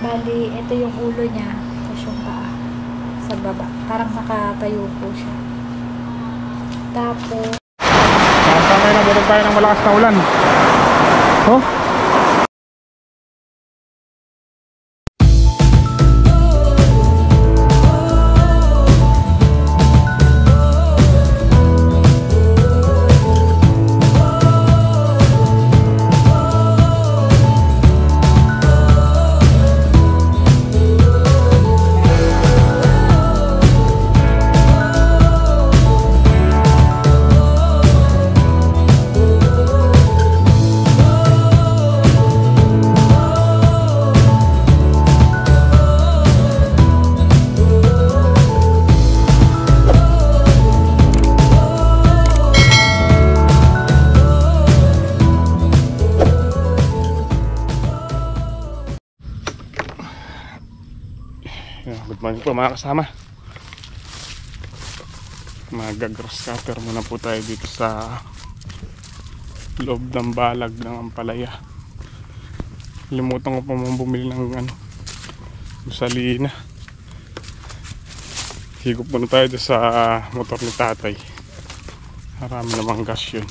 Bali, ito yung ulo niya. Tapos yung paa. Sa baba. Parang nakatayo po siya. Tapos... Tangay na bunog tayo ng malakas na ulan. Oh? Good morning po mga kasama. Mag-gross cutter muna po tayo dito sa loob ng balag ng Ampalaya. Limutan ko pa mong bumili ng gasolina. Higop muna tayo dito sa motor ni tatay. Marami namang gas yun.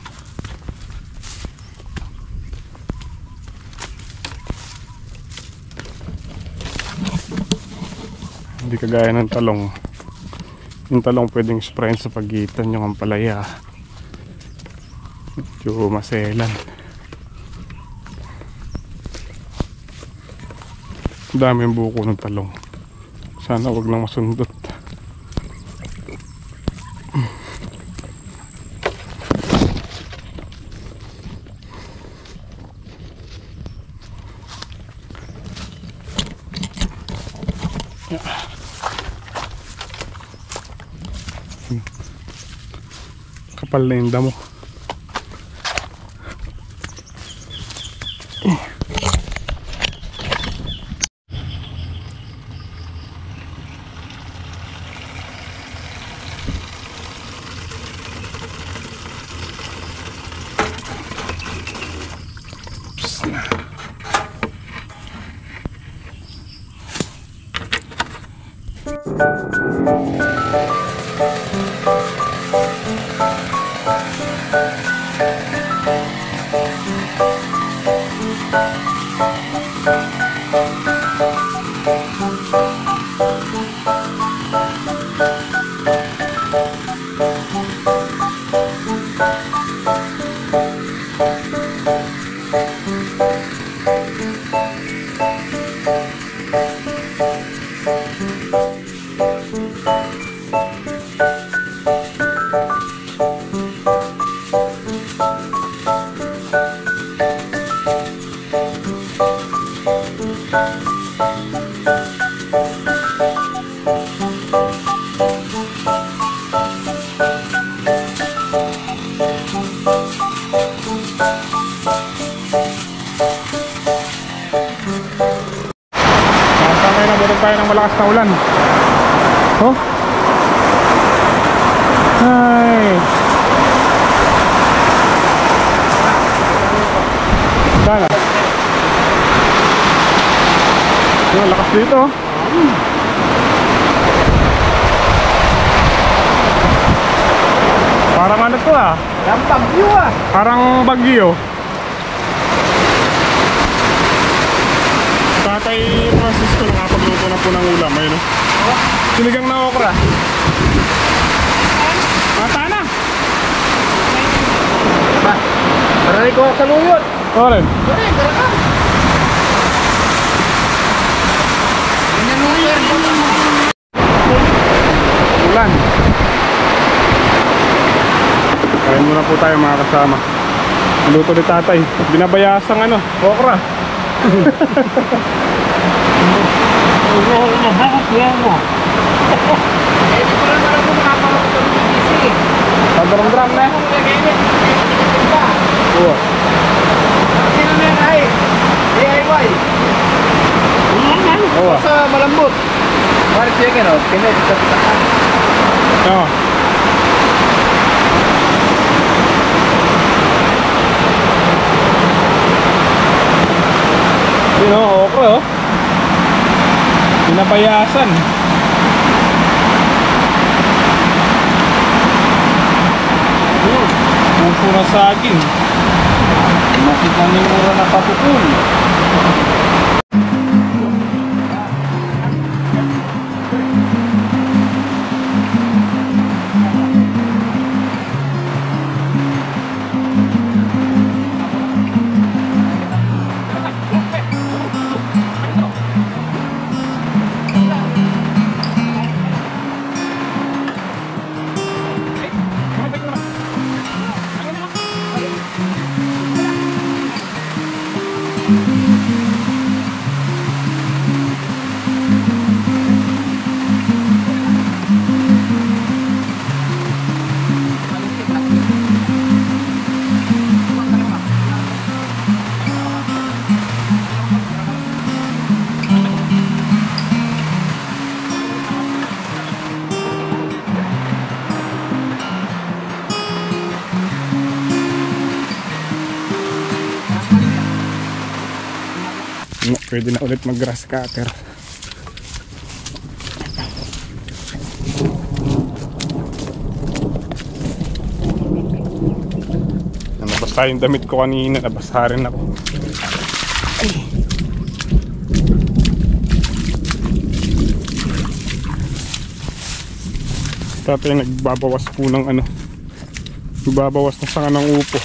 Hindi kagaya ng talong. Yung talong pwedeng sprayin sa pagitan, yung Ampalaya medyo maselan. Daming buko ng talong. Sana wag lang masundot. Kapal na yung damo. Tayo ng malakas na ulan. Oh? Ay. Sana. Yung lakas dito. Parang ano to ah? Parang bagyo ah. Parang bagyo. Tatay Francisco nakapagluto na po ng ulam. Ayun o. Sinigang na okra. Mata na. Maraming ko sa luyot. Oren. Oren, tara. Ulan. Kain muna po tayo mga kasama. Luto ni tatay. Binabayasang okra. Bakit yan mo? Hindi ko lang alam kung makapalok ito ng BBC. Padrong-drang na. Oo. Sino na yan ay? DIY. Oo. Sa malambot. Marit chicken o. Pinet sa pitakan. Oo. Yun o, okra o. pinapayasan. Puso na saging. Makita ni mura na papukul. Pwede na ulit mag grass cutter. Nabasa yung damit ko kanina, nabasa rin ako. Ay. Tatay nagbabawas po ng ano, nagbabawas na sanga ng upo.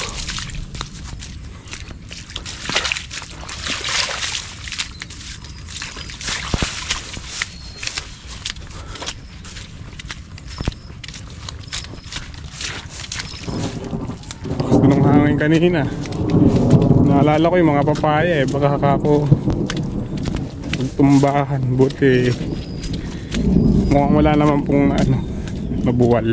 Nung hangin kanina, naalala ko yung mga papaya eh, baka ako tumbahan. Buti mukhang wala naman pong ano, mabuwal.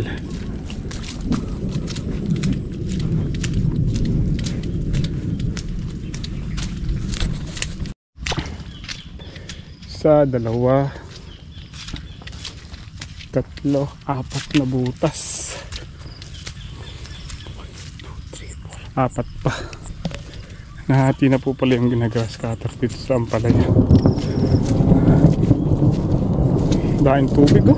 Isa, dalawa, tatlo, apat na butas. Apat pa. Nahati na po pala yung ginagrass cutter dito sa Ampalaya. Dahil tubig oh.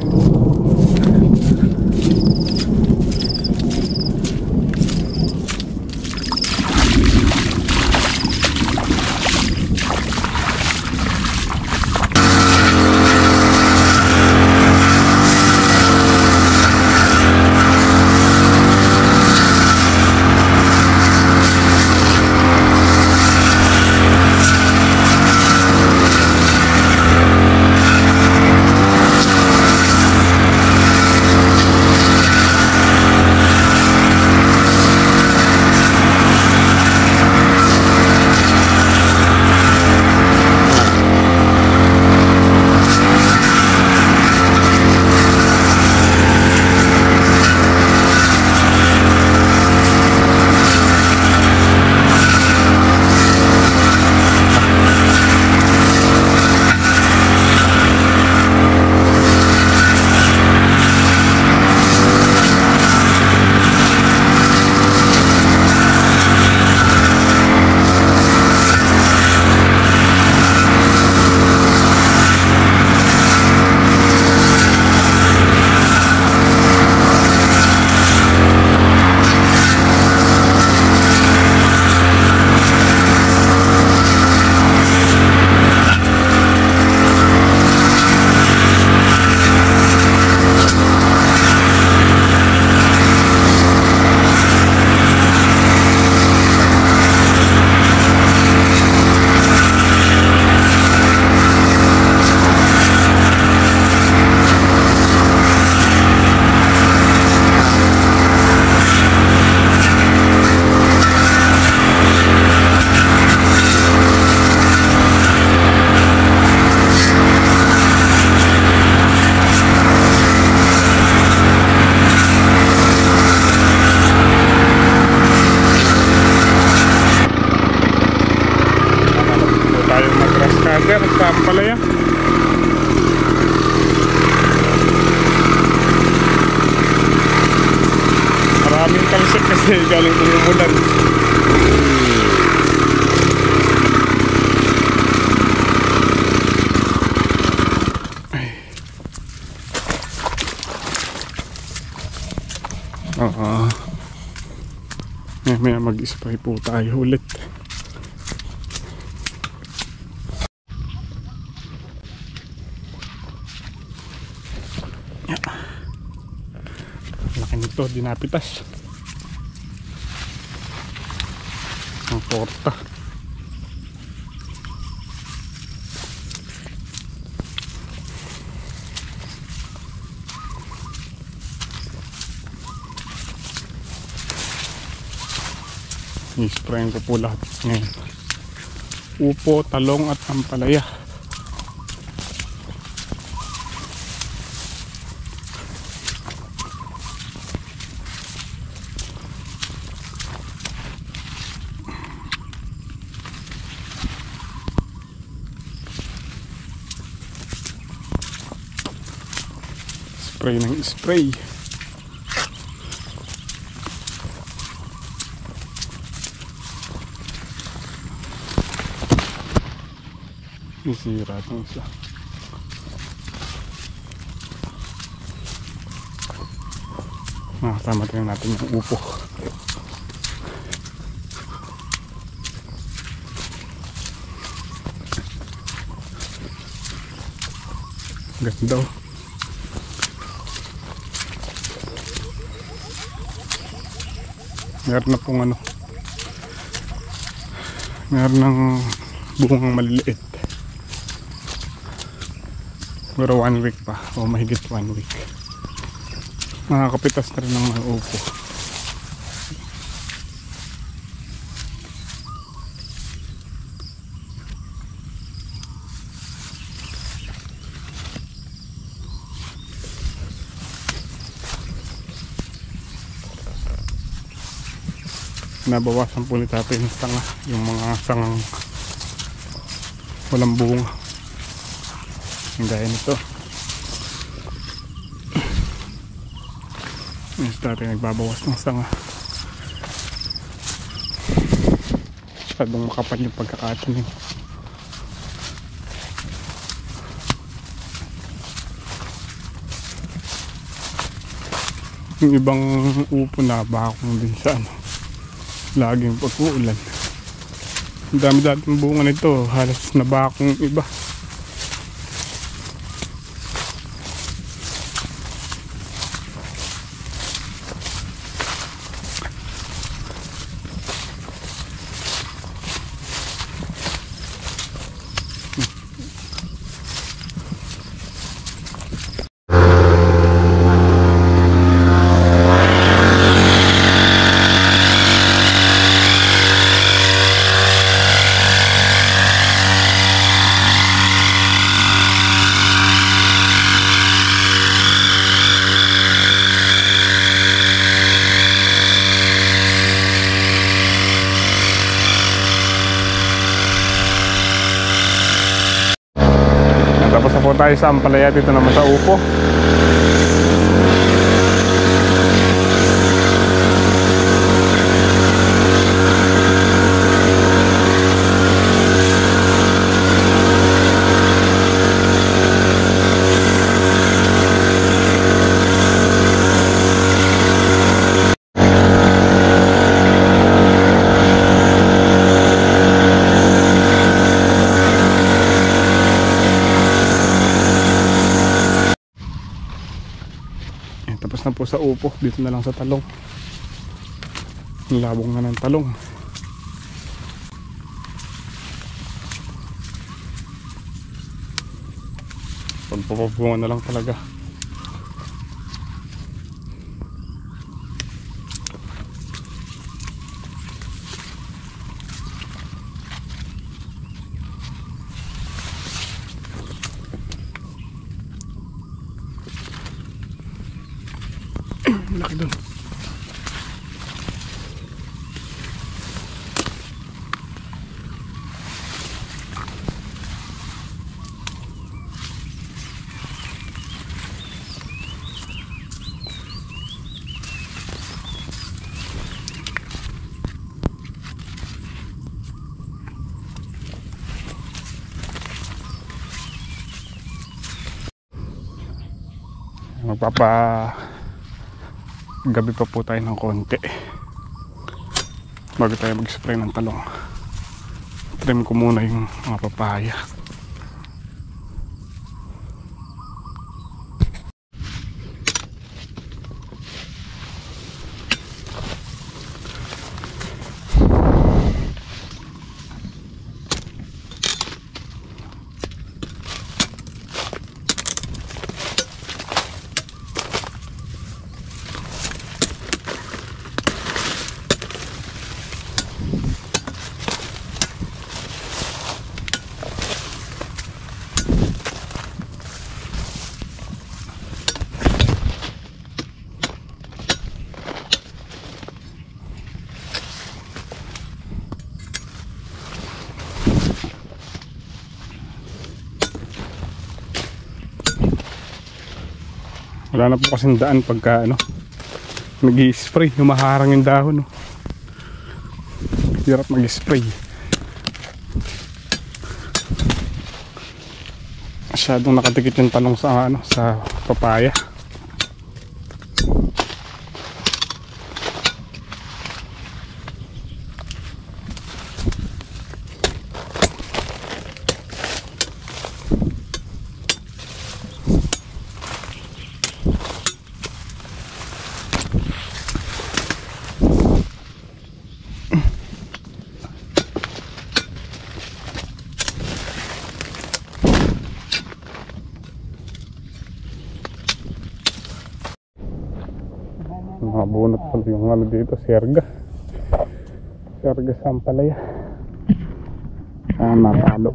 sa Ampalaya. Maraming talsik kasi galing umulan. Maya mag-spray po tayo ulit. Laki nito, dinapitas. Ang porta. I-sprayin ko po lahat ngayon. Upo, talong at ampalaya. Spray ng spray. Isira itong isa. Nakasama tayo natin yung upo. Ganda oh. Meron na pong ano, meron ng bungang maliliit. Pero 1 week pa o mahigit 1 week. Nakakapitas na rin ng mga upo. Nabawasan po ni tatay yung sanga, yung mga sangang walang bunga. Yung gaya nito. Yung tatay nagbabawas ng sanga. Masyadong makapal yung pagkakatanim. Yung ibang upo na bakong din sa ano, laging pag-uulan. Ang dami-daming bunga nito, halos nabakong iba. Tapos na po tayo sa ampalaya, dito naman sa upo. Tapos na po sa upo, dito na lang sa talong. Labong na ng talong. Pagpapabunga na lang talaga. Laki doon. Gabi pa po tayo ng konti. bago tayo mag-spray ng talong. Trim ko muna yung mga papaya. Wala na po kasing daan pagka nag-i-spray, humaharang yung dahon. Hirap mag-spray. Masyadong nakatikit yung talong sa sa papaya. Nakabunot pala yung dito, serga sampalaya. Napalo.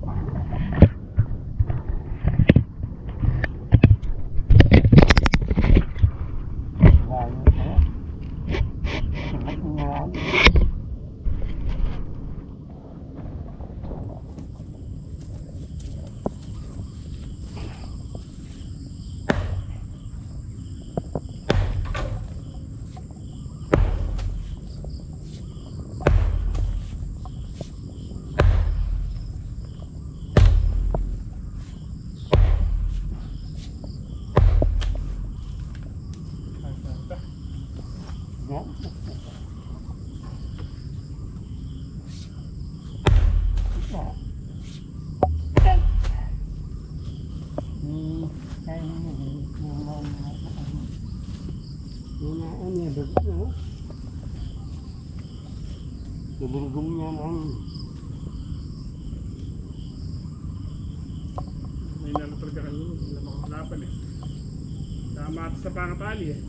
May nalatraga ka yun, wala makakalapan eh. Tama sa pangapali eh.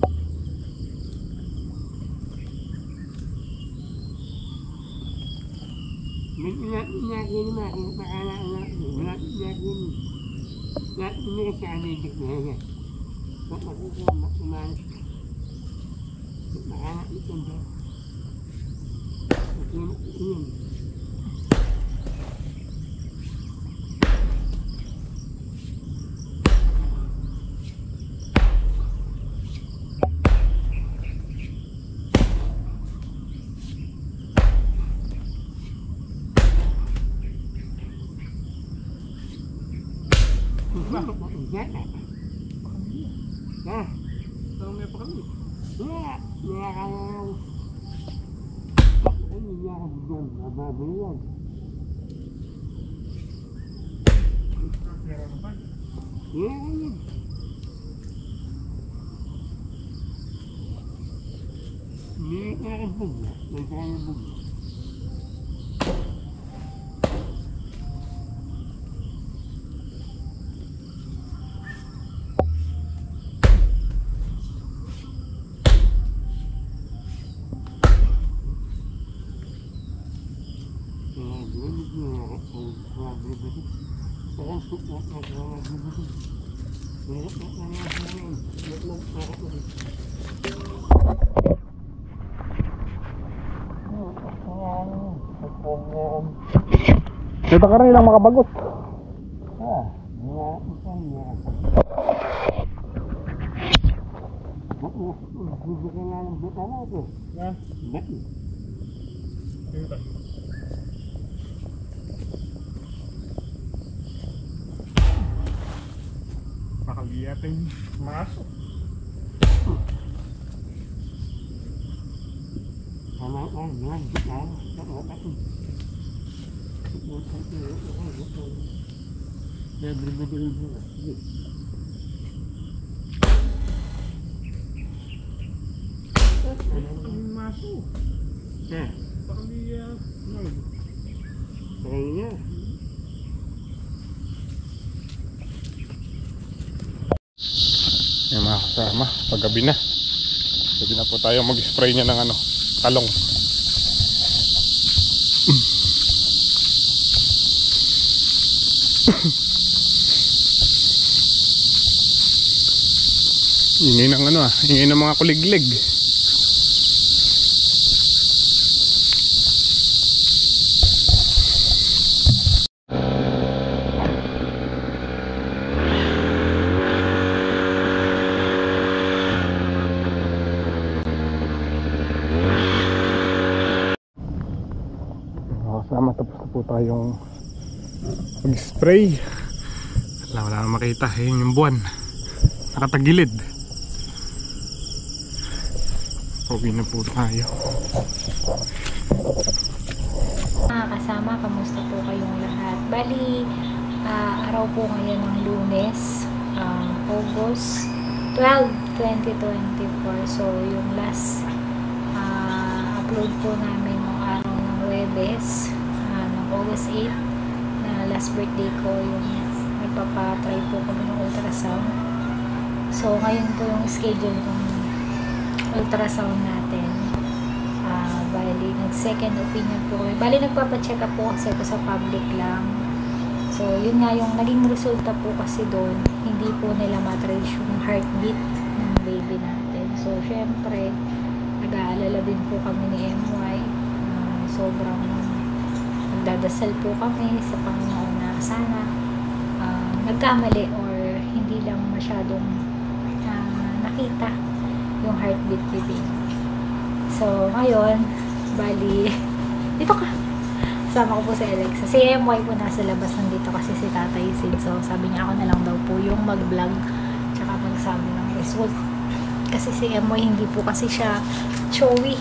Dito ka rin lang makabagot. Makagiyating masok. Yung mga kasama, paggabi na. Pwede na po tayo mag-spray niya ng talong. Ingay ng ingay ng mga kuliglig. Kasama, tapos na po tayong mag-spray. Wala na makita, yun yung buwan nakatagilid. Pauwi na po tayo. Mga kasama, kamusta po kayong lahat? Bali, araw po ngayon ng Lunes, August 12, 2024. So yung last upload po namin ng araw ng Huwebes, ng August 8, na last birthday ko, yung nagpapatry po kami ng ultrasound. So ngayon po yung schedule ng ultrasound natin. Bali, nag-second opinion po kami. Bali, nagpapacheck up po kasi ako sa public lang. So, yun nga yung naging resulta po kasi doon, hindi po nila matrace yung heartbeat ng baby natin. So, syempre, nag-aalala din po kami ni MY. Sobrang nagdadasal po kami sa Panginoon na sana nagkamali or hindi lang masyadong nakita yung heartbeat ni baby. So, ngayon, bali, dito ka. Kasama ko po si Alexa. Si MY po nasa labas, nandito kasi si Tatay Sid. So, sabi niya ako na lang daw po yung mag-vlog tsaka magsabi ng result. Kasi si MY hindi po kasi siya showy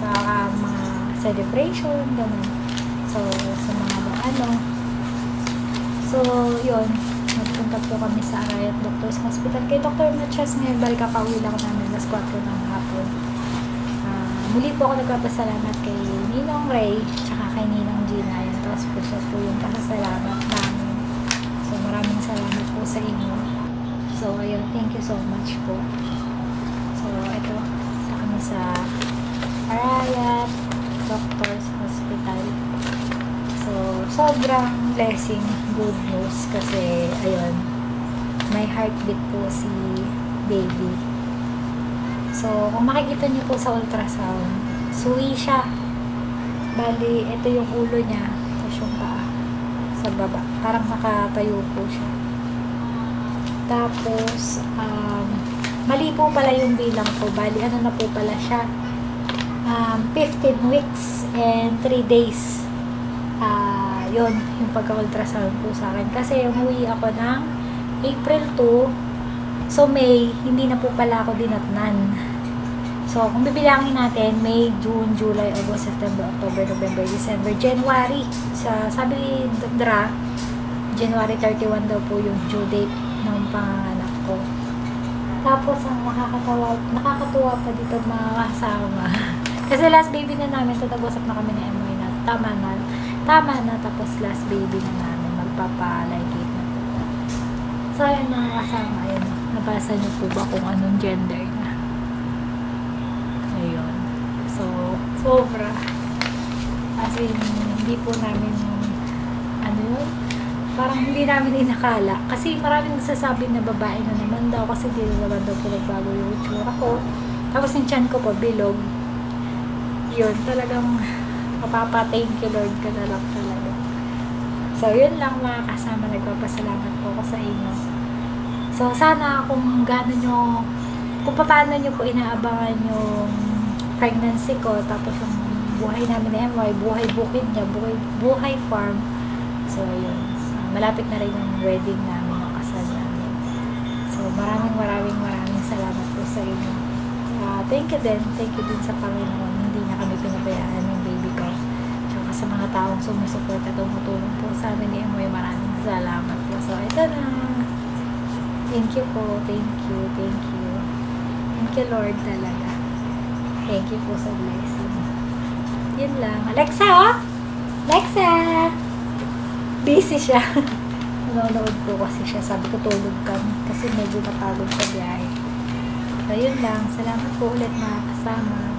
sa mga celebration, ganun. So, sa mga So, yun. Nagpunta po kami sa Arayat Doctors Hospital kay Dr. Matias ngayon. Bali, kakauwi lang namin alas 4 ng hapon. Muli po ako nagpapasalamat kay Ninong Ray tsaka kay Ninong Gina. Ayan, tapos po siya po yung pasasalamat namin. So, maraming salamat po sa inyo. So, ayun, thank you so much po. So, ito, sa kami sa Arayat Doctors Hospital. So, sobrang blessing, good news kasi, ayun, may heartbeat po si baby. So, kung makikita niyo po sa ultrasound, suwi siya. Bali, ito yung ulo niya, tapos yung paa sa baba. Parang nakatayo po siya. Tapos, mali po pala yung bilang ko. Bali, ano na po pala siya? 15 weeks and 3 days. Yun, yung pagka-ultrasound po sa akin. Kasi umuwi ako ng April 2. So, May, hindi na po pala ako dinatnan. So, kung bibilangin natin, May, June, July, August, September, October, November, December, January. Sabi ni Dra, January 31 daw po yung due date ng panganak ko. Tapos, ang nakakatuwa pa dito mga kasama. Kasi last baby na namin, tatag-usap na kami ni Emoy na tama na, tapos last baby na namin, magpapalagit na po. So, ayun mga kasama, ayun, nabasa niyo po ba kung anong gender na? Ayun. So, sobra. Kasi hindi po namin, parang hindi namin inakala. Kasi maraming nagsasabi na babae na naman daw, kasi di naman daw po nagbago yung itsura ko. Tapos yung tiyan ko pa, bilog. Yun, talagang mapapa-thank you Lord ka na lang talaga. So, yun lang mga kasama, nagpapasalamat po ako sa inyo. So, sana kung paano nyo po inaabangan yung pregnancy ko, tapos yung buhay namin na MY, buhay bukid niya, buhay farm. So, yun. Malapit na rin yung wedding namin, yung kasal namin. So, maraming salamat po sa inyo. Thank you din sa Panginoon. Hindi na kami sa mga taong sumusuporta at tumutulong po sa amin ni Emoy. Maraming salamat po. So, ito na. Thank you po. Thank you. Thank you. Thank you, Lord, talaga. Thank you po sa blessing. Yun lang. Alexa, oh! Alexa! Busy siya. Nanonood po kasi siya. Sabi ko, tulog kami. Kasi medyo napagod sa biyahe. So, yun lang. Salamat po ulit mga kasama.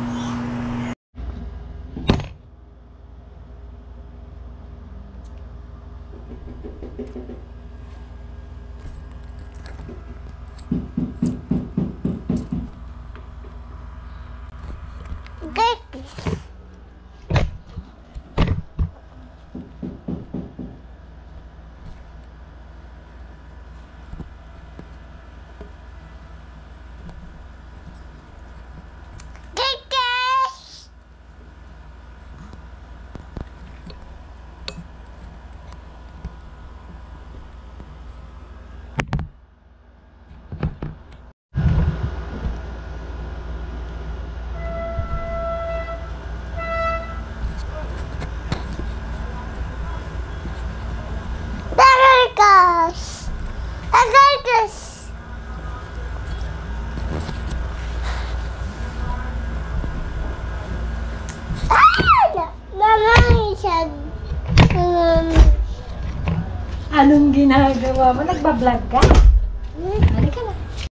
Anong ginagawa mo? Nagbablog ka?